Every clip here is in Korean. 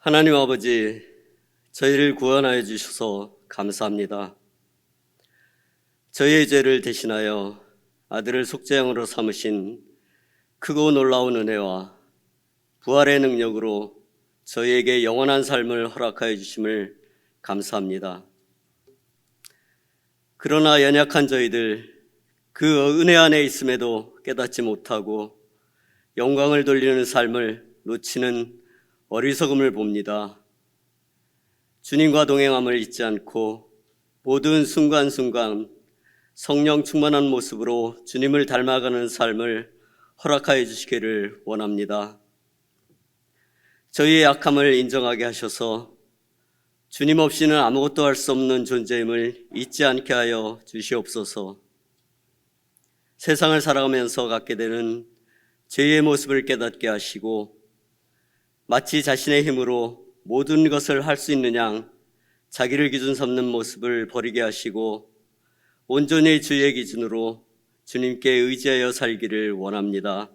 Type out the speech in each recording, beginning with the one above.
하나님 아버지, 저희를 구원하여 주셔서 감사합니다. 저희의 죄를 대신하여 아들을 속죄양으로 삼으신 크고 놀라운 은혜와 부활의 능력으로 저희에게 영원한 삶을 허락하여 주심을 감사합니다. 그러나 연약한 저희들, 그 은혜 안에 있음에도 깨닫지 못하고 영광을 돌리는 삶을 놓치는 어리석음을 봅니다. 주님과 동행함을 잊지 않고 모든 순간순간 성령 충만한 모습으로 주님을 닮아가는 삶을 허락하여 주시기를 원합니다. 저희의 약함을 인정하게 하셔서 주님 없이는 아무것도 할 수 없는 존재임을 잊지 않게 하여 주시옵소서. 세상을 살아가면서 갖게 되는 죄의 모습을 깨닫게 하시고 마치 자신의 힘으로 모든 것을 할 수 있는 양 자기를 기준 삼는 모습을 버리게 하시고 온전히 주의 기준으로 주님께 의지하여 살기를 원합니다.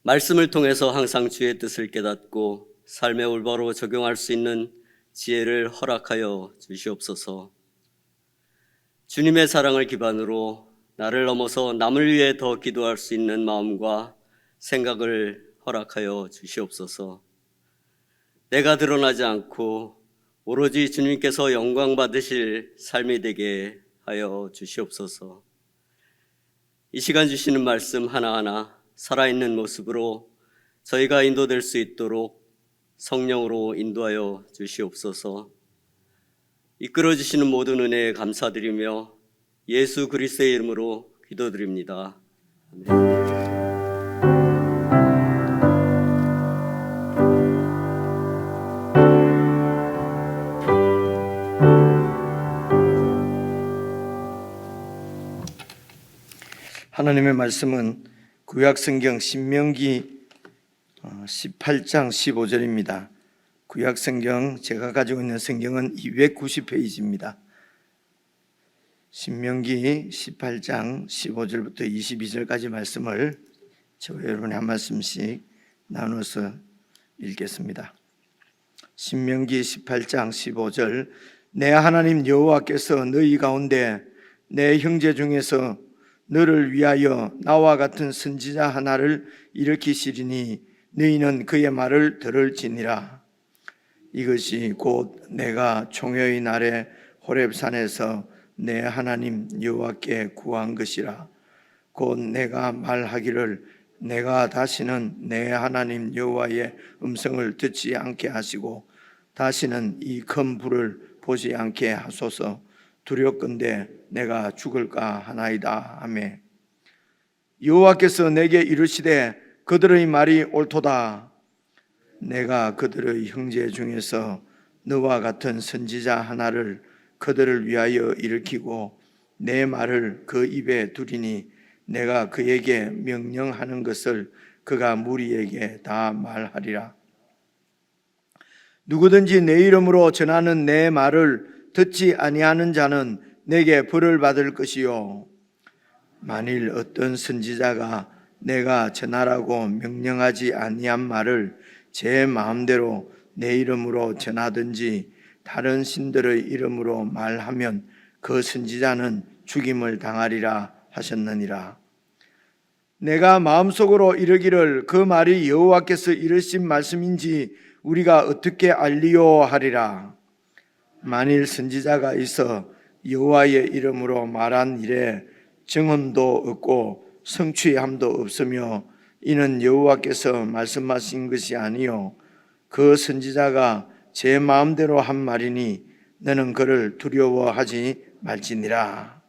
말씀을 통해서 항상 주의 뜻을 깨닫고 삶에 올바로 적용할 수 있는 지혜를 허락하여 주시옵소서. 주님의 사랑을 기반으로 나를 넘어서 남을 위해 더 기도할 수 있는 마음과 생각을 허락하여 주시옵소서. 내가 드러나지 않고 오로지 주님께서 영광 받으실 삶이 되게 하여 주시옵소서. 이 시간 주시는 말씀 하나하나 살아있는 모습으로 저희가 인도될 수 있도록 성령으로 인도하여 주시옵소서. 이끌어 주시는 모든 은혜에 감사드리며 예수 그리스도의 이름으로 기도드립니다. 아멘. 하나님의 말씀은 구약성경 신명기 18장 15절입니다. 구약성경 제가 가지고 있는 성경은 290페이지입니다. 신명기 18장 15절부터 22절까지 말씀을 저와 여러분이 한 말씀씩 나눠서 읽겠습니다. 신명기 18장 15절 내 하나님 여호와께서 너희 가운데 내 형제 중에서 너를 위하여 나와 같은 선지자 하나를 일으키시리니 너희는 그의 말을 들을지니라. 이것이 곧 내가 총회의 날에 호렙산에서 내 하나님 여호와께 구한 것이라. 곧 내가 말하기를 내가 다시는 내 하나님 여호와의 음성을 듣지 않게 하시고 다시는 이 큰 불을 보지 않게 하소서. 두렵건대 내가 죽을까 하나이다 하매 여호와께서 내게 이르시되 그들의 말이 옳도다. 내가 그들의 형제 중에서 너와 같은 선지자 하나를 그들을 위하여 일으키고 내 말을 그 입에 두리니 내가 그에게 명령하는 것을 그가 무리에게 다 말하리라. 누구든지 내 이름으로 전하는 내 말을 듣지 아니하는 자는 내게 벌을 받을 것이요 만일 어떤 선지자가 내가 전하라고 명령하지 아니한 말을 제 마음대로 내 이름으로 전하든지 다른 신들의 이름으로 말하면 그 선지자는 죽임을 당하리라 하셨느니라. 내가 마음속으로 이르기를 그 말이 여호와께서 이르신 말씀인지 우리가 어떻게 알리요 하리라. 만일 선지자가 있어 여호와의 이름으로 말한 일에 증언도 없고 성취함도 없으며 이는 여호와께서 말씀하신 것이 아니요 그 선지자가 제 마음대로 한 말이니 너는 그를 두려워하지 말지니라.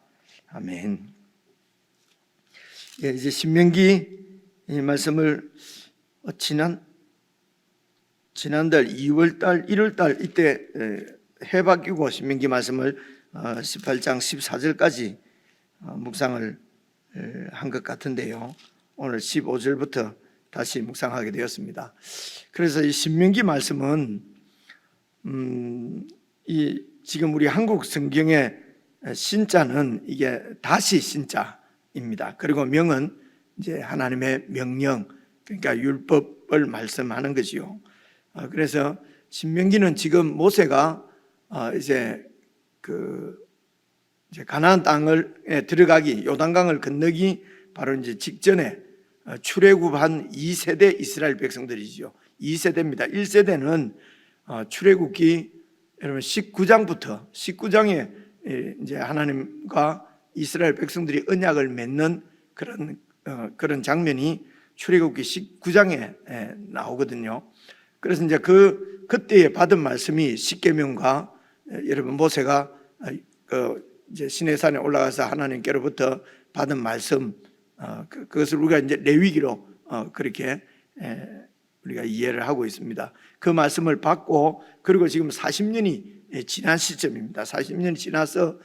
아멘. 이제 신명기 이 말씀을 지난달 2월달 1월달 이때 해 바뀌고 신명기 말씀을 18장 14절까지 묵상을 한 것 같은데요. 오늘 15절부터 다시 묵상하게 되었습니다. 그래서 이 신명기 말씀은 지금 우리 한국 성경의 신자는 이게 다시 신자입니다. 그리고 명은 이제 하나님의 명령, 그러니까 율법을 말씀하는 것이요. 그래서 신명기는 지금 모세가 이제 이제 가나안 땅에 들어가기, 요단강을 건너기 바로 이제 직전에 출애굽한 2세대 이스라엘 백성들이죠. 2세대입니다. 1세대는 출애굽기 여러분 19장에 이제 하나님과 이스라엘 백성들이 언약을 맺는 그런 장면이 출애굽기 19장에 나오거든요. 그래서 이제 그때에 받은 말씀이 십계명과 여러분 모세가 이제 시내산에 올라가서 하나님께로부터 받은 말씀, 그것을 우리가 이제 레위기로 그렇게 우리가 이해를 하고 있습니다. 그 말씀을 받고 그리고 지금 40년이 지난 시점입니다. 40년이 지나서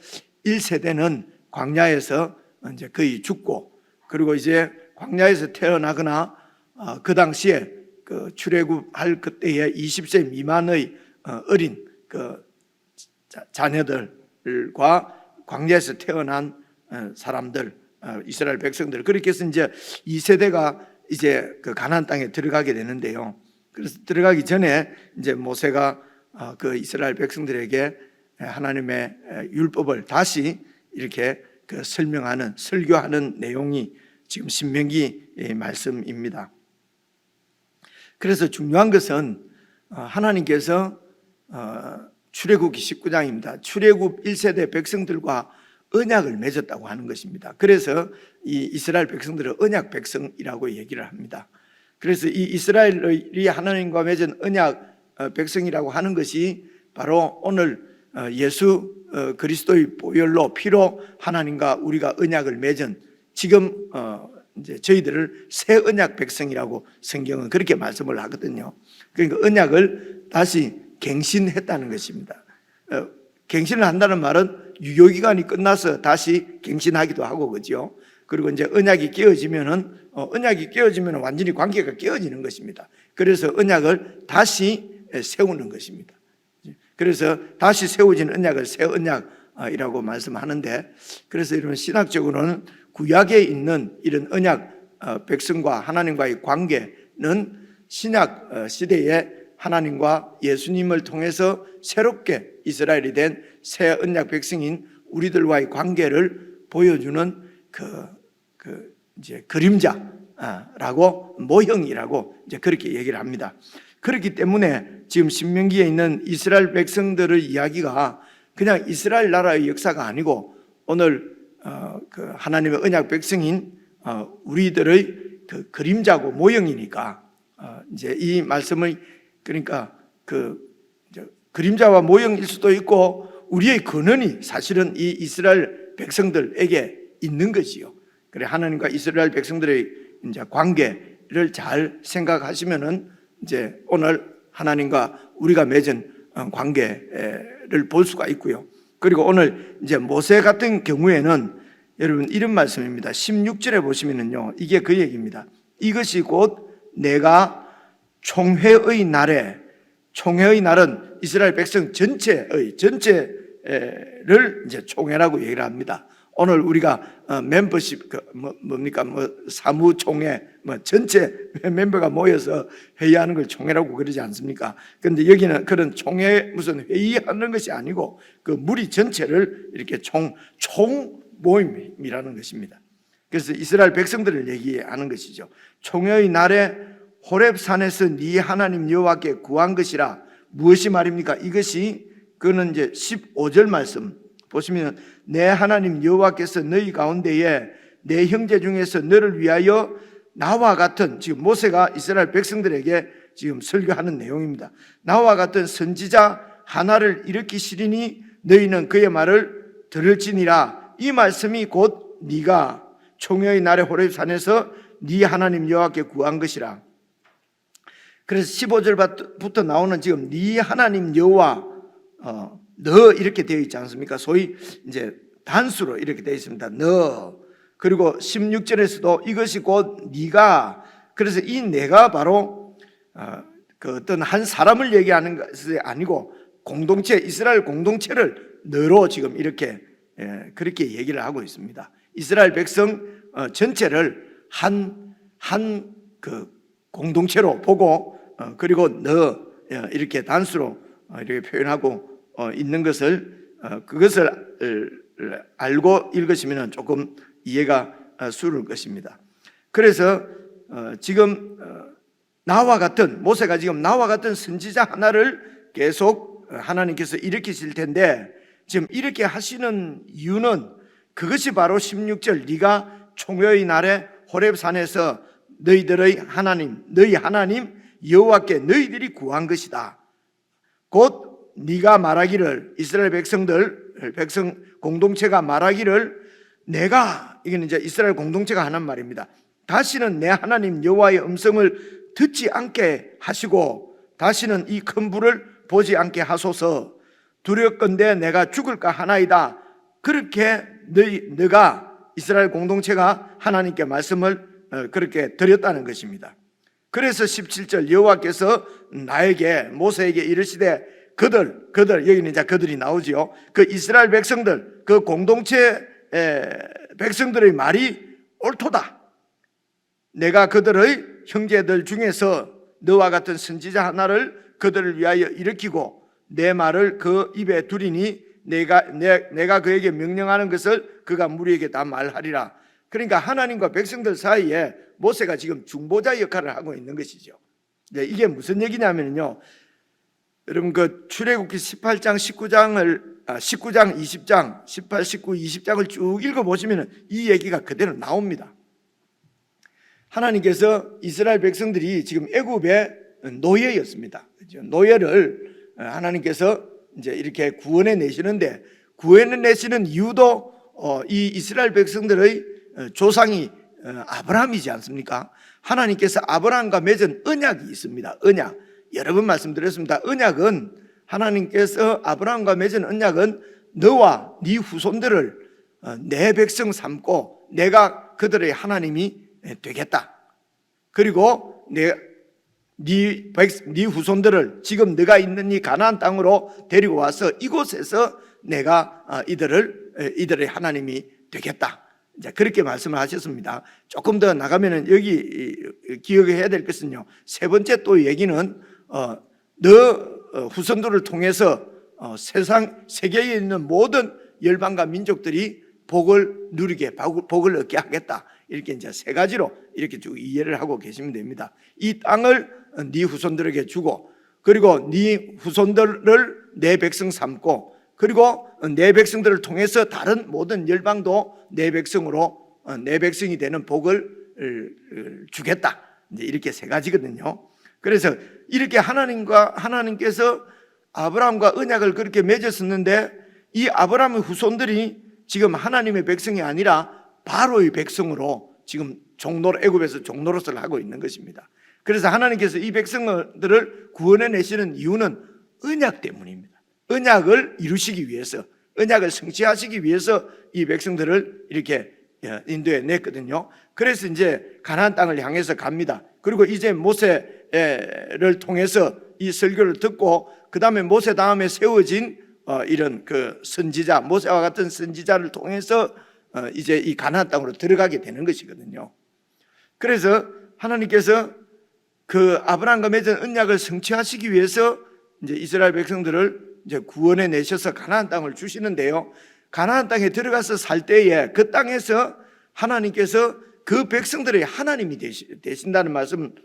1세대는 광야에서 이제 거의 죽고, 그리고 이제 광야에서 태어나거나 그 당시에 그 출애굽할 그때에 20세 미만의 어린 그 자녀들과 광야에서 태어난 사람들, 이스라엘 백성들, 그렇게 해서 이제 2세대가 이제 그 가나안 땅에 들어가게 되는데요. 그래서 들어가기 전에 이제 모세가 그 이스라엘 백성들에게 하나님의 율법을 다시 이렇게 그 설교하는 내용이 지금 신명기 말씀입니다. 그래서 중요한 것은 하나님께서 출애굽기 19장입니다. 출애굽 1세대 백성들과 언약을 맺었다고 하는 것입니다. 그래서 이 이스라엘 백성들은 언약 백성이라고 얘기를 합니다. 그래서 이 이스라엘이 하나님과 맺은 언약 백성이라고 하는 것이 바로 오늘 예수 그리스도의 보혈로 피로 하나님과 우리가 언약을 맺은 지금 이제 저희들을 새 언약 백성이라고 성경은 그렇게 말씀을 하거든요. 그러니까 언약을 다시 갱신했다는 것입니다. 갱신을 한다는 말은 유효기간이 끝나서 다시 갱신하기도 하고 그죠. 그리고 이제 언약이 깨어지면은 완전히 관계가 깨어지는 것입니다. 그래서 언약을 다시 세우는 것입니다. 그래서 다시 세워진 언약을 새 언약이라고 말씀하는데, 그래서 이런 신학적으로는 구약에 있는 이런 언약 백성과 하나님과의 관계는 신약 시대에 하나님과 예수님을 통해서 새롭게 이스라엘이 된 새 언약 백성인 우리들과의 관계를 보여주는 이제 그림자라고 모형이라고 이제 그렇게 얘기를 합니다. 그렇기 때문에 지금 신명기에 있는 이스라엘 백성들의 이야기가 그냥 이스라엘 나라의 역사가 아니고 오늘 그 하나님의 언약 백성인 우리들의 그 그림자고 모형이니까 이제 이 말씀을 그러니까 그림자와 모형일 수도 있고 우리의 근원이 사실은 이 이스라엘 백성들에게 있는 것이요. 그래 하나님과 이스라엘 백성들의 이제 관계를 잘 생각하시면은 이제 오늘 하나님과 우리가 맺은 관계를 볼 수가 있고요. 그리고 오늘 이제 모세 같은 경우에는 여러분 이런 말씀입니다. 16절에 보시면은요, 이게 그 얘기입니다. 이것이 곧 내가 총회의 날은 이스라엘 백성 전체를 이제 총회라고 얘기를 합니다. 오늘 우리가 멤버십 사무총회 전체 멤버가 모여서 회의하는 걸 총회라고 그러지 않습니까? 그런데 여기는 그런 총회 무슨 회의하는 것이 아니고 그 무리 전체를 이렇게 총 모임이라는 것입니다. 그래서 이스라엘 백성들을 얘기하는 것이죠. 총회의 날에 호렙산에서 네 하나님 여호와께 구한 것이라. 무엇이 말입니까? 이것이 그는 이제 15절 말씀 보시면 내 하나님 여호와께서 너희 가운데에 내 형제 중에서 너를 위하여 나와 같은, 지금 모세가 이스라엘 백성들에게 지금 설교하는 내용입니다. 나와 같은 선지자 하나를 일으키시리니 너희는 그의 말을 들을지니라. 이 말씀이 곧 네가 총회의 날에 호렙산에서 네 하나님 여호와께 구한 것이라. 그래서 15절부터 나오는 지금 네 하나님 여호와 너 이렇게 되어 있지 않습니까? 소위 이제 단수로 이렇게 되어 있습니다. 너. 그리고 16절에서도 이것이 곧 네가. 그래서 이 내가 바로 그 어떤 한 사람을 얘기하는 것이 아니고 공동체, 이스라엘 공동체를 너로 지금 이렇게 그렇게 얘기를 하고 있습니다. 이스라엘 백성 전체를 한 그 공동체로 보고 그리고 너 이렇게 단수로 이렇게 표현하고 있는 것을 그것을 알고 읽으시면 조금 이해가 수를 것입니다. 그래서 지금 나와 같은 모세가 지금 나와 같은 선지자 하나를 계속 하나님께서 일으키실 텐데 지금 이렇게 하시는 이유는 그것이 바로 16절 네가 총회의 날에 호렙산에서 너희들의 하나님 너희 하나님 여호와께 너희들이 구한 것이다. 곧 네가 말하기를 이스라엘 백성 공동체가 말하기를 내가 이건 이제 이스라엘 공동체가 하는 말입니다. 다시는 내 하나님 여호와의 음성을 듣지 않게 하시고 다시는 이 큰 불을 보지 않게 하소서. 두렵건대 내가 죽을까 하나이다. 그렇게 너가 이스라엘 공동체가 하나님께 말씀을 그렇게 드렸다는 것입니다. 그래서 17절 여호와께서 나에게 모세에게 이르시되 그들 여기는 이제 그들이 나오지요. 그 이스라엘 백성들 그 공동체 백성들의 말이 옳도다. 내가 그들의 형제들 중에서 너와 같은 선지자 하나를 그들을 위하여 일으키고 내 말을 그 입에 두리니 내가 그에게 명령하는 것을 그가 무리에게 다 말하리라. 그러니까 하나님과 백성들 사이에 모세가 지금 중보자 역할을 하고 있는 것이죠. 이게 무슨 얘기냐면요, 여러분 그 출애굽기 18장 19장 20장 18, 19, 20장을 쭉 읽어보시면 이 얘기가 그대로 나옵니다. 하나님께서 이스라엘 백성들이 지금 애굽의 노예였습니다. 노예를 하나님께서 이제 이렇게 구원해 내시는데 구원해 내시는 이유도 이 이스라엘 백성들의 조상이 아브라함이지 않습니까? 하나님께서 아브라함과 맺은 언약이 있습니다. 언약. 여러 번 말씀드렸습니다. 언약은 하나님께서 아브라함과 맺은 언약은 너와 네 후손들을 내 백성 삼고 내가 그들의 하나님이 되겠다. 그리고 네 후손들을 지금 네가 있는 이 가나안 땅으로 데리고 와서 이곳에서 내가 이들의 하나님이 되겠다. 이제 그렇게 말씀을 하셨습니다. 조금 더 나가면은 여기 기억해야 될 것은요. 세 번째 또 얘기는 너 후손들을 통해서 세계에 있는 모든 열방과 민족들이 복을 누리게 복을 얻게 하겠다. 이렇게 이제 세 가지로 이렇게 쭉 이해를 하고 계시면 됩니다. 이 땅을 네 후손들에게 주고 그리고 네 후손들을 내 백성 삼고 그리고 내 백성들을 통해서 다른 모든 열방도 내 백성으로 내 백성이 되는 복을 주겠다. 이제 이렇게 세 가지거든요. 그래서 이렇게 하나님께서 아브라함과 언약을 그렇게 맺었었는데 이 아브라함의 후손들이 지금 하나님의 백성이 아니라 바로의 백성으로 지금 애굽에서 종노릇을 하고 있는 것입니다. 그래서 하나님께서 이 백성들을 구원해 내시는 이유는 언약 때문입니다. 언약을 이루시기 위해서, 언약을 성취하시기 위해서 이 백성들을 이렇게 인도해 냈거든요. 그래서 이제 가나안 땅을 향해서 갑니다. 그리고 이제 모세를 통해서 이 설교를 듣고 그 다음에 모세 다음에 세워진 이런 그 선지자, 모세와 같은 선지자를 통해서 이제 이 가나안 땅으로 들어가게 되는 것이거든요. 그래서 하나님께서 그 아브라함과 맺은 언약을 성취하시기 위해서 이제 이스라엘 백성들을 이제 구원해 내셔서 가나안 땅을 주시는데요. 가나안 땅에 들어가서 살 때에 그 땅에서 하나님께서 그 백성들의 하나님이 되신다는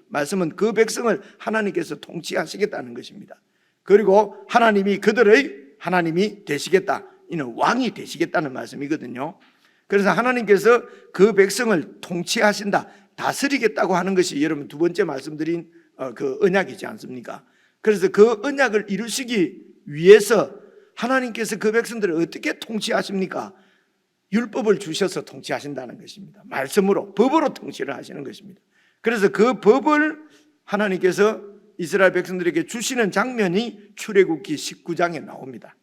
말씀은 그 백성을 하나님께서 통치하시겠다는 것입니다. 그리고 하나님이 그들의 하나님이 되시겠다. 이는 왕이 되시겠다는 말씀이거든요. 그래서 하나님께서 그 백성을 통치하신다, 다스리겠다고 하는 것이 여러분 두 번째 말씀드린 그 언약이지 않습니까? 그래서 그 언약을 이루시기 위해서 하나님께서 그 백성들을 어떻게 통치하십니까? 율법을 주셔서 통치하신다는 것입니다. 말씀으로, 법으로 통치를 하시는 것입니다. 그래서 그 법을 하나님께서 이스라엘 백성들에게 주시는 장면이 출애굽기 19장에 나옵니다.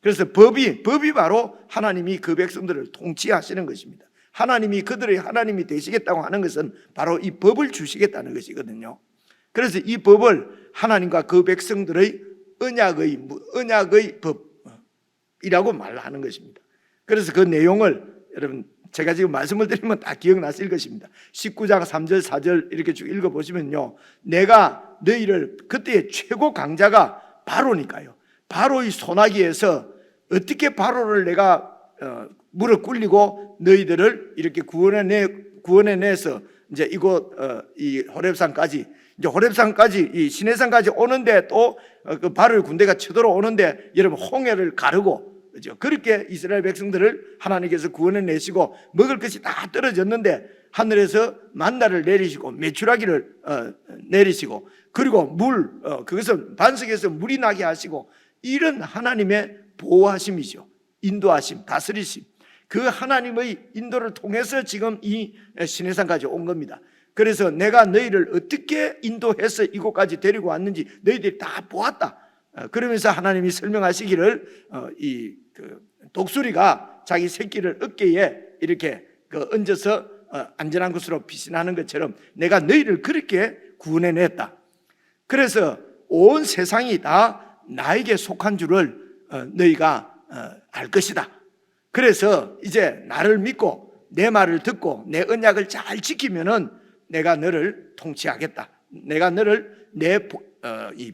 그래서 법이 바로 하나님이 그 백성들을 통치하시는 것입니다. 하나님이 그들의 하나님이 되시겠다고 하는 것은 바로 이 법을 주시겠다는 것이거든요. 그래서 이 법을 하나님과 그 백성들의 언약의 법이라고 말하는 것입니다. 그래서 그 내용을 여러분 제가 지금 말씀을 드리면 다 기억나실 것입니다. 19장 3절 4절 이렇게 쭉 읽어보시면요, 내가 너희를, 그때의 최고 강자가 바로니까요, 바로의 소나기에서 어떻게 바로를 내가 무릎 꿇리고 너희들을 이렇게 구원해내서 이제 이곳 이 호렙산까지, 이제 호렙산까지, 이 시내산까지 오는데 또 그 바로의 군대가 쳐들어오는데 여러분 홍해를 가르고, 그죠? 그렇게 이스라엘 백성들을 하나님께서 구원해 내시고 먹을 것이 다 떨어졌는데 하늘에서 만나를 내리시고 메추라기를 내리시고, 그리고 그것은 반석에서 물이 나게 하시고, 이런 하나님의 보호하심이죠. 인도하심, 다스리심, 그 하나님의 인도를 통해서 지금 이 시내산까지 온 겁니다. 그래서 내가 너희를 어떻게 인도해서 이곳까지 데리고 왔는지 너희들이 다 보았다. 그러면서 하나님이 설명하시기를 독수리가 자기 새끼를 어깨에 이렇게 얹어서 안전한 곳으로 피신하는 것처럼 내가 너희를 그렇게 구원해냈다. 그래서 온 세상이 다 나에게 속한 줄을 너희가 알 것이다. 그래서 이제 나를 믿고 내 말을 듣고 내 언약을 잘 지키면은 내가 너를 통치하겠다. 내가 너를 내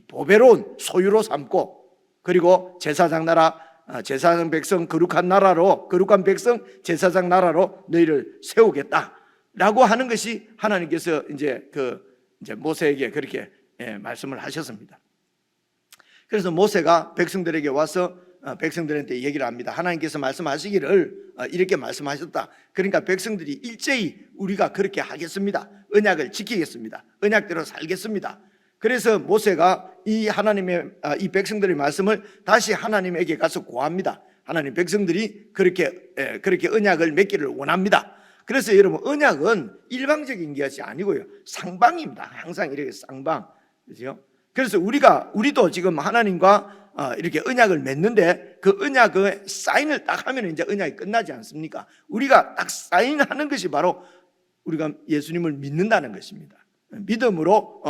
보배로운 소유로 삼고, 그리고 제사장 나라, 제사장 백성, 거룩한 나라로, 거룩한 백성 제사장 나라로 너희를 세우겠다라고 하는 것이 하나님께서 이제 모세에게 그렇게 말씀을 하셨습니다. 그래서 모세가 백성들에게 와서 백성들한테 얘기를 합니다. 하나님께서 말씀하시기를 이렇게 말씀하셨다. 그러니까 백성들이 일제히 우리가 그렇게 하겠습니다. 언약을 지키겠습니다. 언약대로 살겠습니다. 그래서 모세가 이 백성들의 말씀을 다시 하나님에게 가서 구합니다. 하나님, 백성들이 그렇게 언약을 맺기를 원합니다. 그래서 여러분, 언약은 일방적인 것이 아니고요, 상방입니다. 항상 이렇게 쌍방, 그렇죠? 그래서 우리도 지금 하나님과 이렇게 언약을 맺는데 그 언약의 사인을 딱 하면 이제 언약이 끝나지 않습니까? 우리가 딱 사인하는 것이 바로 우리가 예수님을 믿는다는 것입니다. 믿음으로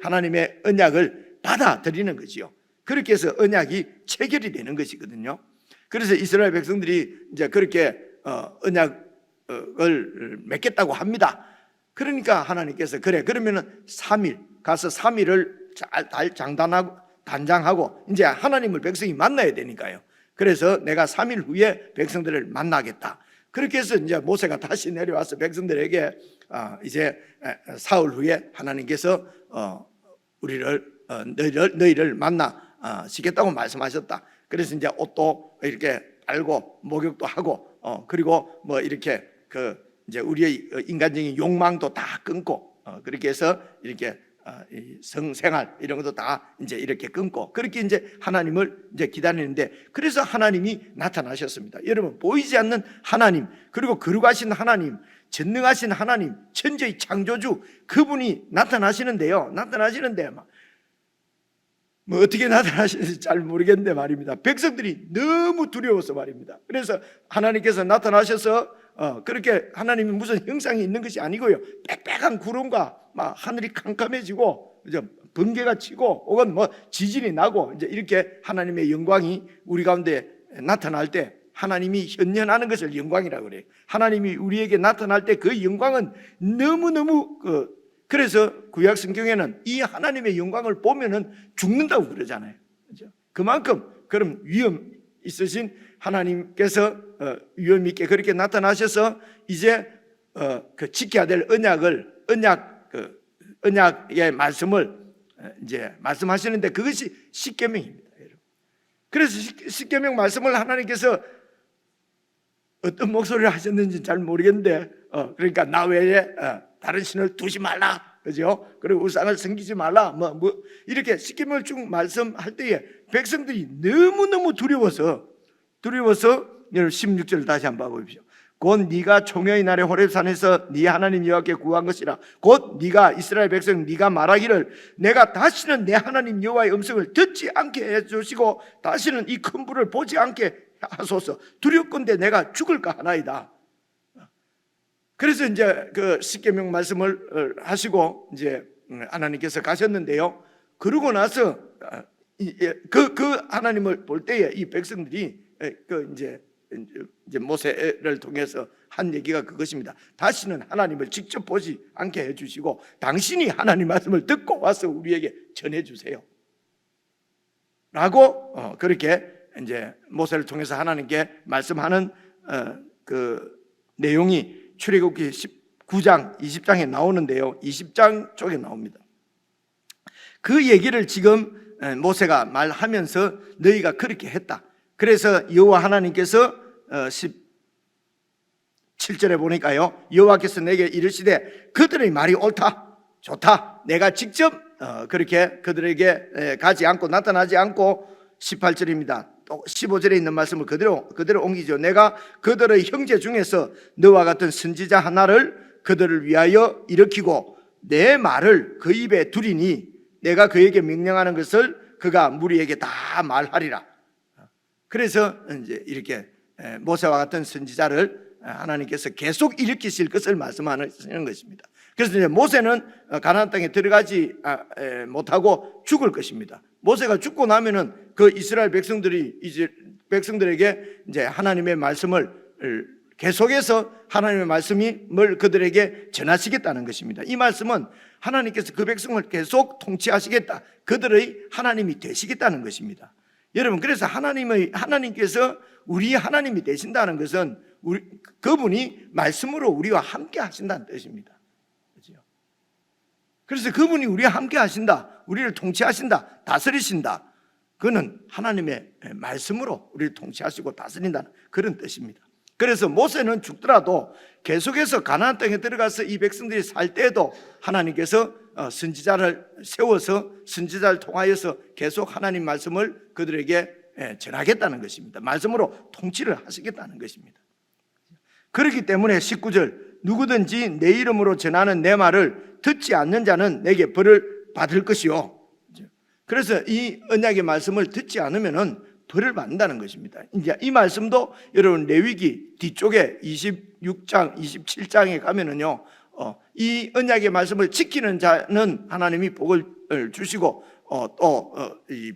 하나님의 언약을 받아들이는 거지요. 그렇게 해서 언약이 체결이 되는 것이거든요. 그래서 이스라엘 백성들이 이제 그렇게 언약을 맺겠다고 합니다. 그러니까 하나님께서 그러면은 3일 가서 3일을 잘 단장하고 이제 하나님을 백성이 만나야 되니까요. 그래서 내가 3일 후에 백성들을 만나겠다. 그렇게 해서 이제 모세가 다시 내려와서 백성들에게 이제 사흘 후에 하나님께서 너희를 만나시겠다고 말씀하셨다. 그래서 이제 옷도 이렇게 빨고 목욕도 하고 그리고 뭐 이렇게 이제 우리의 인간적인 욕망도 다 끊고 그렇게 해서 이렇게 성생활 이런 것도 다 이제 이렇게 끊고 그렇게 이제 하나님을 이제 기다리는데, 그래서 하나님이 나타나셨습니다. 여러분, 보이지 않는 하나님, 그리고 거룩하신 하나님, 전능하신 하나님, 천지의 창조주, 그분이 나타나시는데요. 나타나시는데 뭐 어떻게 나타나시는지 잘 모르겠는데 말입니다. 백성들이 너무 두려워서 말입니다. 그래서 하나님께서 나타나셔서 그렇게 하나님이 무슨 형상이 있는 것이 아니고요, 빽빽한 구름과 막 하늘이 캄캄해지고 이제 번개가 치고 혹은 뭐 지진이 나고 이제 이렇게 하나님의 영광이 우리 가운데 나타날 때 하나님이 현현하는 것을 영광이라고 그래요. 하나님이 우리에게 나타날 때 그 영광은 너무너무 그래서 구약 성경에는 이 하나님의 영광을 보면은 죽는다고 그러잖아요. 그렇죠? 그만큼 그럼 위험 있으신 하나님께서 위험 있게 그렇게 나타나셔서 이제 지켜야 될 언약의 말씀을 이제 말씀하시는데 그것이 십계명입니다. 그래서 십계명 말씀을 하나님께서 어떤 목소리를 하셨는지 잘 모르겠는데 그러니까 나 외에 다른 신을 두지 말라, 그죠? 그리고 우상을 섬기지 말라, 뭐 이렇게 십계명을 쭉 말씀할 때에 백성들이 너무너무 두려워서 여러분 16절 다시 한번 봐보십시오. 곧 네가 총회의 날에 호렙산에서 네 하나님 여호와께 구한 것이라. 곧 네가 이스라엘 백성 네가 말하기를 내가 다시는 내 하나님 여호와의 음성을 듣지 않게 해주시고 다시는 이 큰 불을 보지 않게 하소서. 두렵건대 내가 죽을까 하나이다. 그래서 이제 그 십계명 말씀을 하시고 이제 하나님께서 가셨는데요. 그러고 나서 그 하나님을 볼 때에 이 백성들이 이제 이제 모세를 통해서 한 얘기가 그것입니다. 다시는 하나님을 직접 보지 않게 해주시고 당신이 하나님 말씀을 듣고 와서 우리에게 전해주세요. 라고 그렇게 이제 모세를 통해서 하나님께 말씀하는 그 내용이 출애굽기 19장, 20장에 나오는데요. 20장 쪽에 나옵니다. 그 얘기를 지금 모세가 말하면서 너희가 그렇게 했다. 그래서 여호와 하나님께서 17절에 보니까요, 여호와께서 내게 이르시되 그들의 말이 옳다, 좋다. 내가 직접 그렇게 그들에게 가지 않고 나타나지 않고 18절입니다. 또 15절에 있는 말씀을 그대로 옮기죠. 내가 그들의 형제 중에서 너와 같은 선지자 하나를 그들을 위하여 일으키고 내 말을 그 입에 두리니 내가 그에게 명령하는 것을 그가 무리에게 다 말하리라. 그래서 이제 이렇게 모세와 같은 선지자를 하나님께서 계속 일으키실 것을 말씀하는 것입니다. 그래서 이제 모세는 가나안 땅에 들어가지 못하고 죽을 것입니다. 모세가 죽고 나면은 그 이스라엘 백성들에게 이제 하나님의 말씀을 계속해서 하나님의 말씀을 그들에게 전하시겠다는 것입니다. 이 말씀은 하나님께서 그 백성을 계속 통치하시겠다, 그들의 하나님이 되시겠다는 것입니다. 여러분, 그래서 하나님께서 우리 하나님이 되신다는 것은 그분이 말씀으로 우리와 함께 하신다는 뜻입니다. 그렇죠? 그래서 그분이 우리와 함께 하신다, 우리를 통치하신다, 다스리신다. 그는 하나님의 말씀으로 우리를 통치하시고 다스린다는 그런 뜻입니다. 그래서 모세는 죽더라도 계속해서 가나안 땅에 들어가서 이 백성들이 살 때에도 하나님께서 선지자를 세워서 선지자를 통하여서 계속 하나님 말씀을 그들에게 전하겠다는 것입니다. 말씀으로 통치를 하시겠다는 것입니다. 그렇기 때문에 19절, 누구든지 내 이름으로 전하는 내 말을 듣지 않는 자는 내게 벌을 받을 것이요. 그래서 이 언약의 말씀을 듣지 않으면은 벌을 받는다는 것입니다. 이제 이 말씀도 여러분 레위기 뒤쪽에 26장, 27장에 가면은요, 이 언약의 말씀을 지키는 자는 하나님이 복을 주시고 이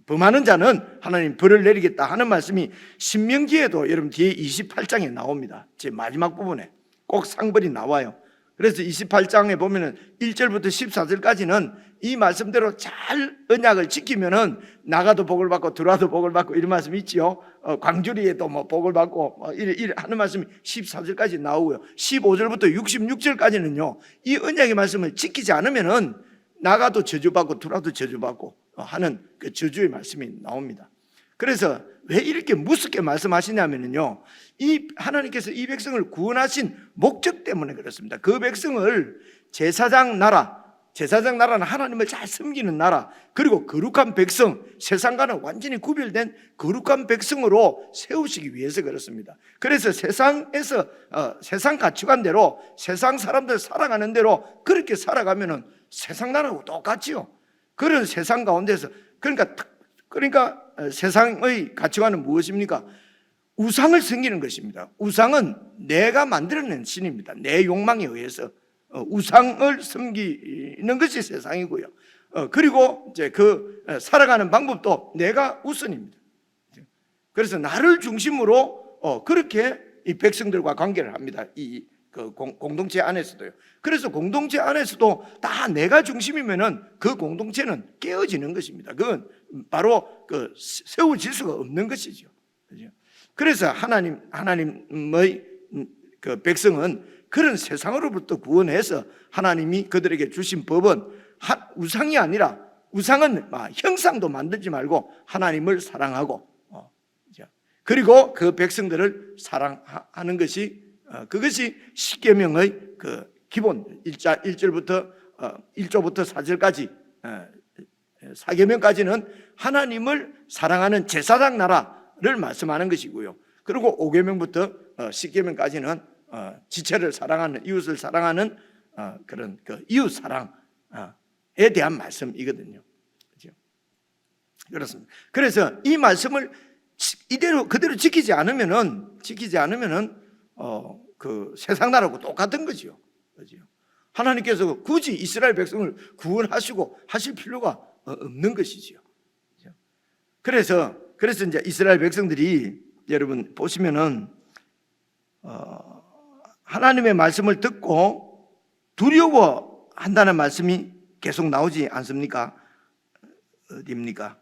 범하는 자는 하나님 벌을 내리겠다 하는 말씀이 신명기에도 여러분 뒤에 28장에 나옵니다. 제 마지막 부분에 꼭 상벌이 나와요. 그래서 28장에 보면은 1절부터 14절까지는 이 말씀대로 잘 언약을 지키면은 나가도 복을 받고 들어와도 복을 받고 이런 말씀이 있지요. 광주리에도 뭐 복을 받고 이래 하는 말씀이 14절까지 나오고요. 15절부터 66절까지는요, 이 언약의 말씀을 지키지 않으면은 나가도 저주받고 들어와도 저주받고 하는 그 저주의 말씀이 나옵니다. 그래서 왜 이렇게 무섭게 말씀하시냐면요, 이 하나님께서 이 백성을 구원하신 목적 때문에 그렇습니다. 그 백성을 제사장 나라는 하나님을 잘 섬기는 나라, 그리고 거룩한 백성, 세상과는 완전히 구별된 거룩한 백성으로 세우시기 위해서 그렇습니다. 그래서 세상에서 세상 가치관대로 세상 사람들 살아가는 대로 그렇게 살아가면은 세상 나라하고 똑같지요. 그런 세상 가운데서 그러니까 세상의 가치관은 무엇입니까? 우상을 섬기는 것입니다. 우상은 내가 만들어낸 신입니다. 내 욕망에 의해서 우상을 섬기는 것이 세상이고요. 그리고 이제 살아가는 방법도 내가 우선입니다. 그래서 나를 중심으로 그렇게 이 백성들과 관계를 합니다. 이 공동체 안에서도요. 그래서 공동체 안에서도 다 내가 중심이면은 그 공동체는 깨어지는 것입니다. 그건 바로 세워질 수가 없는 것이죠. 그래서 하나님의 그 백성은 그런 세상으로부터 구원해서 하나님이 그들에게 주신 법은 우상이 아니라, 우상은 형상도 만들지 말고 하나님을 사랑하고 그리고 그 백성들을 사랑하는 것이 그것이 십계명의 그 기본 1조부터 4절까지 4계명까지는 하나님을 사랑하는 제사장 나라를 말씀하는 것이고요. 그리고 5계명부터 10계명까지는 지체를 사랑하는, 이웃을 사랑하는 그런 이웃 사랑에 대한 말씀이거든요. 그렇죠? 그렇습니다. 그래서 이 말씀을 그대로 지키지 않으면은 그 세상 나라하고 똑같은 거죠. 그렇죠? 하나님께서 굳이 이스라엘 백성을 구원하시고 하실 필요가 없는 것이죠. 그래서 이제 이스라엘 백성들이 여러분 보시면은 하나님의 말씀을 듣고 두려워한다는 말씀이 계속 나오지 않습니까? 어디입니까?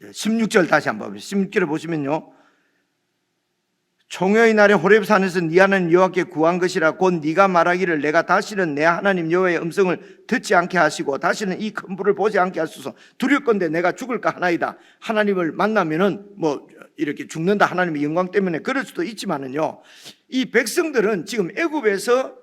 16절 다시 한번 보세요. 16절에 보시면요, 총회의 날에 호렙산에서 네 하나님 여호와께 구한 것이라 곧 네가 말하기를 내가 다시는 내 하나님 여호와의 음성을 듣지 않게 하시고 다시는 이 큰 불을 보지 않게 하소서. 두렵건대 내가 죽을까 하나이다. 하나님을 만나면은 뭐 이렇게 죽는다, 하나님의 영광 때문에 그럴 수도 있지만은요, 이 백성들은 지금 애굽에서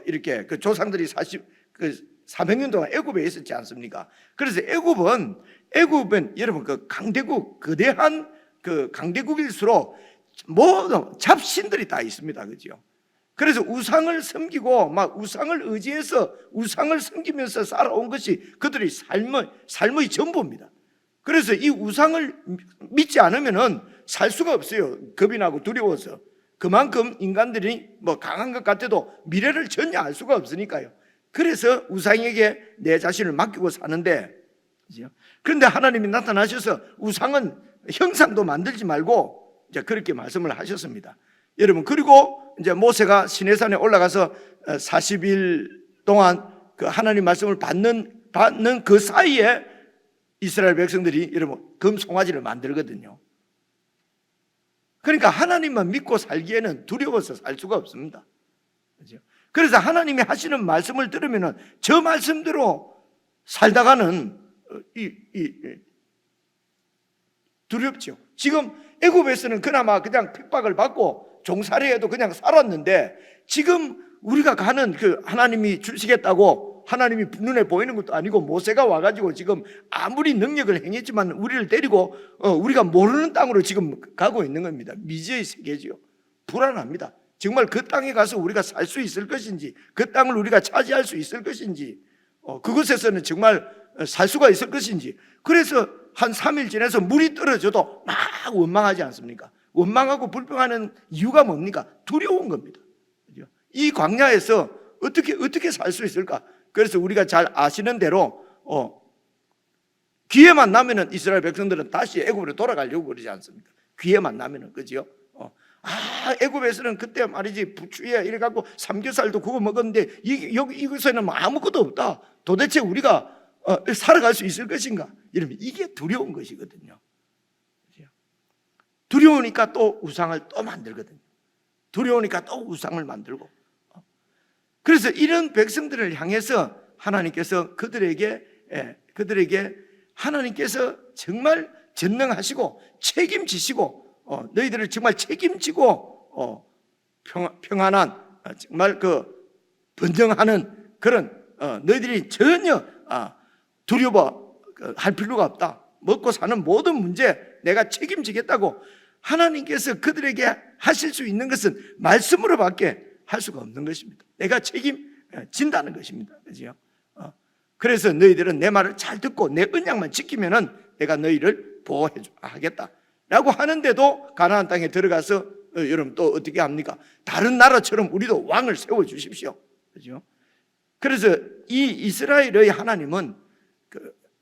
이렇게 그 조상들이 400년 동안 애굽에 있었지 않습니까? 그래서 애굽은 여러분 그 강대국, 거대한 그 강대국일수록 모든 잡신들이 다 있습니다. 그죠? 그래서 우상을 섬기고 막 우상을 의지해서 우상을 섬기면서 살아온 것이 그들의 삶의 전부입니다. 그래서 이 우상을 믿지 않으면은 살 수가 없어요. 겁이 나고 두려워서. 그만큼 인간들이 뭐 강한 것 같아도 미래를 전혀 알 수가 없으니까요. 그래서 우상에게 내 자신을 맡기고 사는데, 그런데 하나님이 나타나셔서 우상은 형상도 만들지 말고 이제 그렇게 말씀을 하셨습니다. 여러분, 그리고 이제 모세가 시내산에 올라가서 40일 동안 그 하나님 말씀을 받는 그 사이에 이스라엘 백성들이 여러분 금송아지를 만들거든요. 그러니까 하나님만 믿고 살기에는 두려워서 살 수가 없습니다. 그렇죠? 그래서 하나님이 하시는 말씀을 들으면은 저 말씀대로 살다가는 두렵죠. 지금 애굽에서는 그나마 그냥 핍박을 받고 종살이해도 그냥 살았는데, 지금 우리가 가는 그 하나님이 주시겠다고 하나님이 눈에 보이는 것도 아니고 모세가 와가지고 지금 아무리 능력을 행했지만 우리를 데리고 우리가 모르는 땅으로 지금 가고 있는 겁니다. 미지의 세계지요. 불안합니다. 정말 그 땅에 가서 우리가 살 수 있을 것인지, 그 땅을 우리가 차지할 수 있을 것인지, 그곳에서는 정말 살 수가 있을 것인지. 그래서 한 3일 지나서 물이 떨어져도 막 원망하지 않습니까? 원망하고 불평하는 이유가 뭡니까? 두려운 겁니다. 이 광야에서 어떻게 살 수 있을까? 그래서 우리가 잘 아시는 대로 기회만 나면은 이스라엘 백성들은 다시 애굽으로 돌아가려고 그러지 않습니까? 기회만 나면은, 그죠? 애굽에서는 그때 말이지 부추에 이래 갖고 삼겹살도 구워 먹었는데 이곳에는 뭐 아무것도 없다. 도대체 우리가 살아갈 수 있을 것인가? 이러면 이게 두려운 것이거든요. 두려우니까 또 우상을 또 만들거든요. 두려우니까 또 우상을 만들고. 그래서 이런 백성들을 향해서 하나님께서 그들에게 하나님께서 정말 전능하시고 책임지시고 너희들을 정말 책임지고 평안한 정말 그 번영하는 그런 너희들이 전혀 두려워할 필요가 없다. 먹고 사는 모든 문제 내가 책임지겠다고 하나님께서 그들에게 하실 수 있는 것은 말씀으로밖에 할 수가 없는 것입니다. 내가 책임진다는 것입니다. 그죠? 그래서 너희들은 내 말을 잘 듣고 내 언약만 지키면은 내가 너희를 보호해 하겠다 라고 하는데도 가나안 땅에 들어가서 여러분 또 어떻게 합니까? 다른 나라처럼 우리도 왕을 세워 주십시오. 그죠? 그래서 이 이스라엘의 하나님은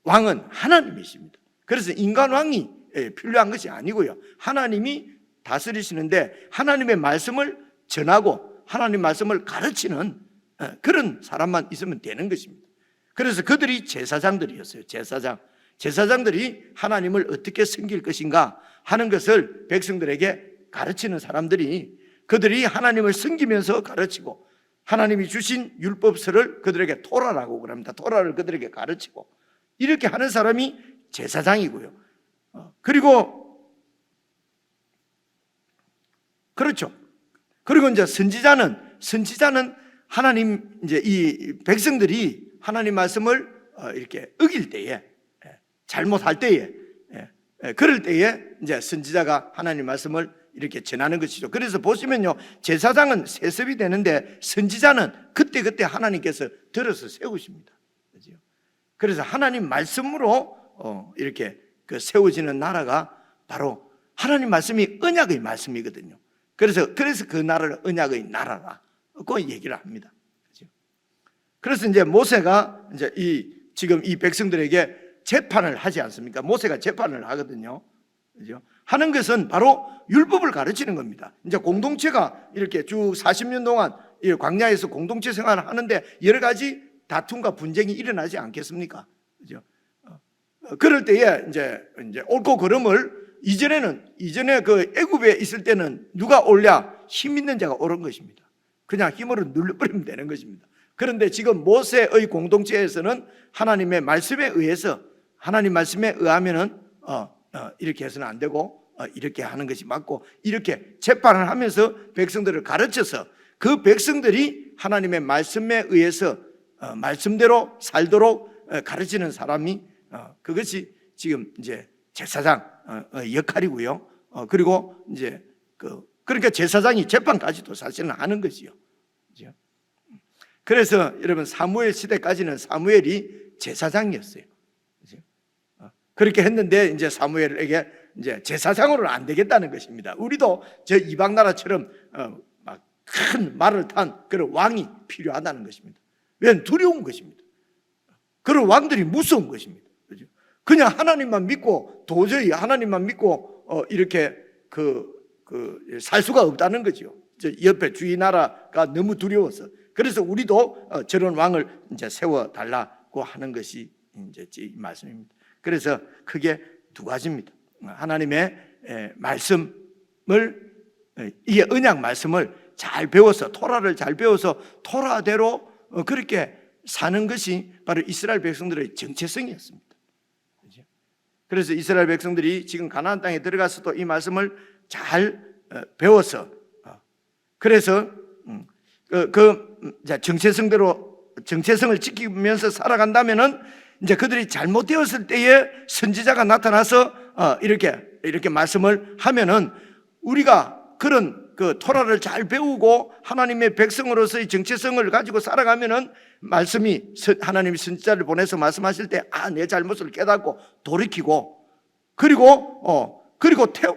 왕은 하나님이십니다. 그래서 인간 왕이 필요한 것이 아니고요, 하나님이 다스리시는데 하나님의 말씀을 전하고 하나님 말씀을 가르치는 그런 사람만 있으면 되는 것입니다. 그래서 그들이 제사장들이었어요. 제사장들이 하나님을 어떻게 섬길 것인가 하는 것을 백성들에게 가르치는 사람들이, 그들이 하나님을 섬기면서 가르치고 하나님이 주신 율법서를 그들에게 토라라고 그럽니다. 토라를 그들에게 가르치고 이렇게 하는 사람이 제사장이고요. 그리고 그렇죠. 그리고 이제 선지자는 하나님, 이제 이 백성들이 하나님 말씀을 이렇게 어길 때에, 잘못할 때에, 그럴 때에 이제 선지자가 하나님 말씀을 이렇게 전하는 것이죠. 그래서 보시면요, 제사장은 세습이 되는데 선지자는 그때 하나님께서 들어서 세우십니다. 그래서 하나님 말씀으로 이렇게 그 세워지는 나라가 바로 하나님 말씀이 언약의 말씀이거든요. 그래서 그 나라를 언약의 나라라고 얘기를 합니다. 그래서 이제 모세가 이제 지금 이 백성들에게 재판을 하지 않습니까? 모세가 재판을 하거든요. 그죠? 하는 것은 바로 율법을 가르치는 겁니다. 이제 공동체가 이렇게 쭉 40년 동안 이 광야에서 공동체 생활을 하는데 여러 가지 다툼과 분쟁이 일어나지 않겠습니까? 그죠? 그럴 때에 이제 옳고 그름을 이전에 그 애굽에 있을 때는 누가 옳냐? 힘 있는 자가 옳은 것입니다. 그냥 힘으로 눌러버리면 되는 것입니다. 그런데 지금 모세의 공동체에서는 하나님의 말씀에 의해서 하나님 말씀에 의하면은 이렇게 해서는 안 되고 이렇게 하는 것이 맞고 이렇게 재판을 하면서 백성들을 가르쳐서 그 백성들이 하나님의 말씀에 의해서 말씀대로 살도록 가르치는 사람이 그것이 지금 이제 제사장 역할이고요. 그리고 이제 그러니까 제사장이 재판까지도 사실은 하는 것이요. 그래서 여러분 사무엘 시대까지는 사무엘이 제사장이었어요. 그렇게 했는데 이제 사무엘에게 이제 제사장으로는 안 되겠다는 것입니다. 우리도 저 이방 나라처럼 막 큰 말을 탄 그런 왕이 필요하다는 것입니다. 왜냐하면 두려운 것입니다. 그런 왕들이 무서운 것입니다. 그냥 하나님만 믿고 도저히 하나님만 믿고 이렇게 살 수가 없다는 거죠. 저 옆에 주위 나라가 너무 두려워서. 그래서 우리도 저런 왕을 이제 세워 달라고 하는 것이 이제 이 말씀입니다. 그래서 크게 두 가지입니다. 하나님의 말씀을 이 언약 말씀을 잘 배워서 토라를 잘 배워서 토라대로 그렇게 사는 것이 바로 이스라엘 백성들의 정체성이었습니다. 그래서 이스라엘 백성들이 지금 가나안 땅에 들어가서도 이 말씀을 잘 배워서 그래서 정체성을 지키면서 살아간다면은 이제 그들이 잘못되었을 때에 선지자가 나타나서 이렇게 말씀을 하면은 우리가 그런 그 토라를 잘 배우고 하나님의 백성으로서의 정체성을 가지고 살아가면은 하나님이 선지자를 보내서 말씀하실 때 내 잘못을 깨닫고 돌이키고 그리고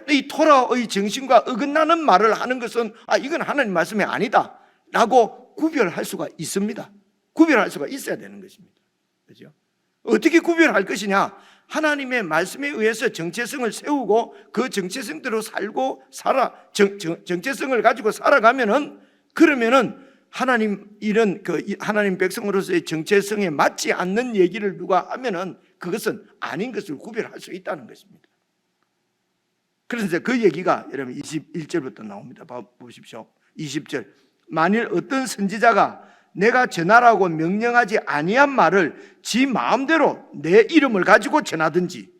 이 토라의 정신과 어긋나는 말을 하는 것은 이건 하나님 말씀이 아니다라고 구별할 수가 있습니다. 구별할 수가 있어야 되는 것입니다. 그렇죠? 어떻게 구별할 것이냐? 하나님의 말씀에 의해서 정체성을 세우고 그 정체성대로 살고 정체성을 가지고 살아가면은 그러면은 하나님 백성으로서의 정체성에 맞지 않는 얘기를 누가 하면은 그것은 아닌 것을 구별할 수 있다는 것입니다. 그래서 이제 그 얘기가 여러분 21절부터 나옵니다. 보십시오. 20절. 만일 어떤 선지자가 내가 전하라고 명령하지 아니한 말을 지 마음대로 내 이름을 가지고 전하든지,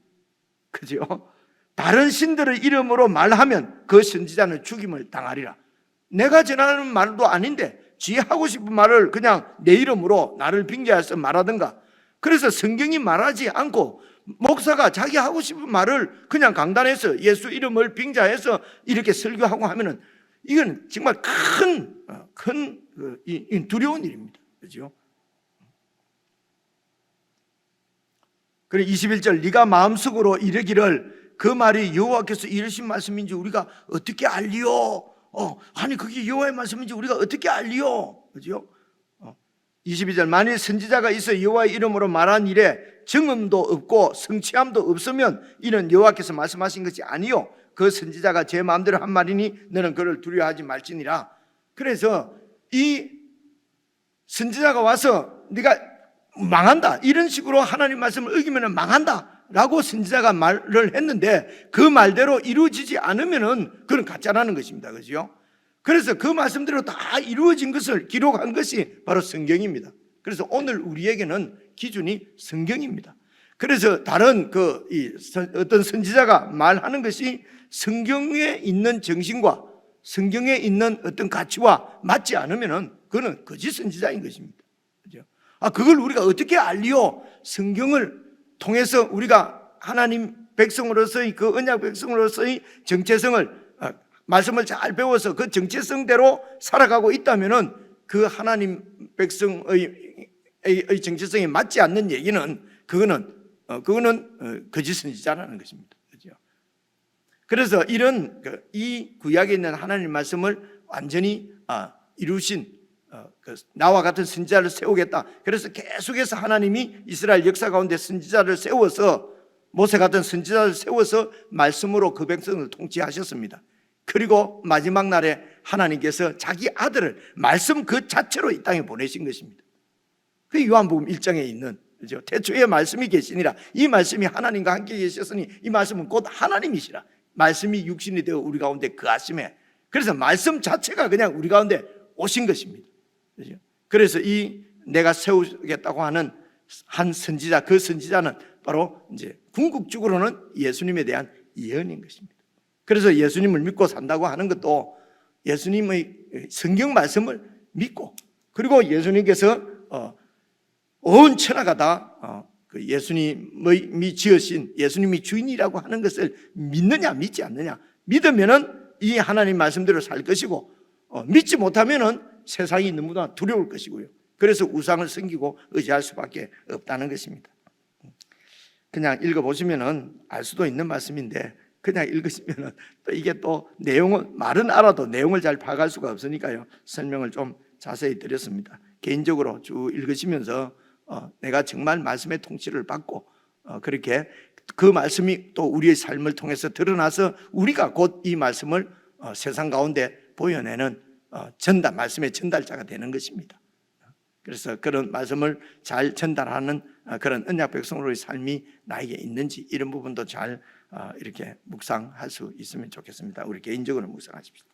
그죠? 다른 신들의 이름으로 말하면 그 선지자는 죽임을 당하리라. 내가 전하는 말도 아닌데 지 하고 싶은 말을 그냥 내 이름으로 나를 빙자해서 말하든가. 그래서 성경이 말하지 않고 목사가 자기 하고 싶은 말을 그냥 강단에서 예수 이름을 빙자해서 이렇게 설교하고 하면은 이건 정말 큰 두려운 일입니다. 그렇죠? 그래 21절 네가 마음속으로 이르기를 그 말이 여호와께서 이르신 말씀인지 우리가 어떻게 알리요? 아니 그게 여호와의 말씀인지 우리가 어떻게 알리요? 그렇죠? 22절 만일 선지자가 있어 여호와의 이름으로 말한 일에 정음도 없고 성취함도 없으면 이는 여호와께서 말씀하신 것이 아니요 그 선지자가 제 마음대로 한 말이니 너는 그를 두려워하지 말지니라. 그래서 이 선지자가 와서 네가 망한다 이런 식으로 하나님 말씀을 어기면 망한다 라고 선지자가 말을 했는데 그 말대로 이루어지지 않으면 그건 가짜라는 것입니다. 그렇죠? 그래서 그 말씀대로 다 이루어진 것을 기록한 것이 바로 성경입니다. 그래서 오늘 우리에게는 기준이 성경입니다. 그래서 다른 어떤 선지자가 말하는 것이 성경에 있는 정신과 성경에 있는 어떤 가치와 맞지 않으면은 그거는 거짓 선지자인 것입니다. 그죠? 그걸 우리가 어떻게 알리요? 성경을 통해서 우리가 하나님 백성으로서의 그 언약 백성으로서의 정체성을 말씀을 잘 배워서 그 정체성대로 살아가고 있다면은 그 하나님 백성의 정체성에 맞지 않는 얘기는 그거는 거짓 선지자라는 것입니다. 그렇죠? 그래서 이 구약에 있는 하나님 말씀을 완전히 이루신 나와 같은 선지자를 세우겠다. 그래서 계속해서 하나님이 이스라엘 역사 가운데 선지자를 세워서 모세 같은 선지자를 세워서 말씀으로 그 백성을 통치하셨습니다. 그리고 마지막 날에 하나님께서 자기 아들을 말씀 그 자체로 이 땅에 보내신 것입니다. 그 요한복음 1장에 있는 그렇죠? 태초에 말씀이 계시니라. 이 말씀이 하나님과 함께 계셨으니 이 말씀은 곧 하나님이시라. 말씀이 육신이 되어 우리 가운데 거하심에, 그래서 말씀 자체가 그냥 우리 가운데 오신 것입니다. 그렇죠? 그래서 이 내가 세우겠다고 하는 한 선지자, 그 선지자는 바로 이제 궁극적으로는 예수님에 대한 예언인 것입니다. 그래서 예수님을 믿고 산다고 하는 것도 예수님의 성경 말씀을 믿고, 그리고 예수님께서 온 천하가 다 그 예수님이 지으신 예수님이 주인이라고 하는 것을 믿느냐 믿지 않느냐. 믿으면은 이 하나님 말씀대로 살 것이고, 믿지 못하면은 세상이 너무나 두려울 것이고요. 그래서 우상을 섬기고 의지할 수밖에 없다는 것입니다. 그냥 읽어보시면은 알 수도 있는 말씀인데, 그냥 읽으시면은 또 이게 또 내용은, 말은 알아도 내용을 잘 파악할 수가 없으니까요, 설명을 좀 자세히 드렸습니다. 개인적으로 쭉 읽으시면서 내가 정말 말씀의 통치를 받고 그렇게 그 말씀이 또 우리의 삶을 통해서 드러나서 우리가 곧 이 말씀을 세상 가운데 보여내는 말씀의 전달자가 되는 것입니다. 그래서 그런 말씀을 잘 전달하는 그런 언약 백성으로의 삶이 나에게 있는지, 이런 부분도 잘 이렇게 묵상할 수 있으면 좋겠습니다. 우리 개인적으로 묵상하십시오.